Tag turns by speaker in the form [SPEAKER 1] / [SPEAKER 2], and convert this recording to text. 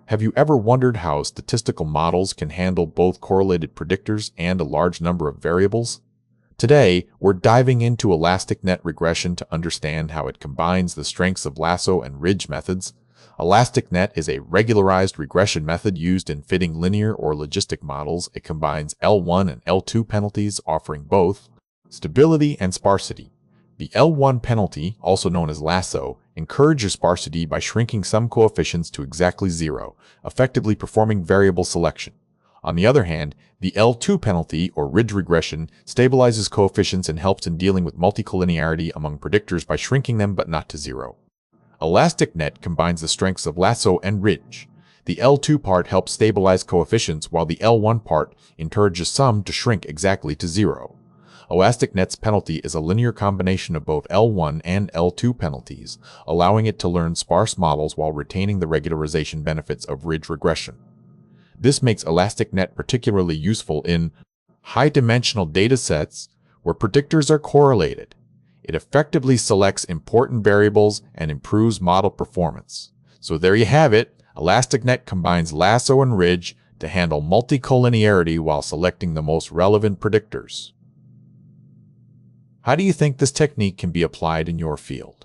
[SPEAKER 1] Have you ever wondered how statistical models can handle both correlated predictors and a large number of variables? Today, we're diving into Elastic Net Regression to understand how it combines the strengths of Lasso and Ridge methods. Elastic Net is a regularized regression method used in fitting linear or logistic models. It combines L1 and L2 penalties, offering both stability and sparsity. The L1 penalty, also known as Lasso, encourages sparsity by shrinking some coefficients to exactly zero, effectively performing variable selection. On the other hand, the L2 penalty, or ridge regression, stabilizes coefficients and helps in dealing with multicollinearity among predictors by shrinking them but not to zero. Elastic Net combines the strengths of Lasso and Ridge. The L2 part helps stabilize coefficients, while the L1 part encourages some to shrink exactly to zero. Elastic Net's penalty is a linear combination of both L1 and L2 penalties, allowing it to learn sparse models while retaining the regularization benefits of ridge regression. This makes Elastic Net particularly useful in high-dimensional datasets where predictors are correlated. It effectively selects important variables and improves model performance. So there you have it. Elastic Net combines Lasso and Ridge to handle multicollinearity while selecting the most relevant predictors. How do you think this technique can be applied in your field?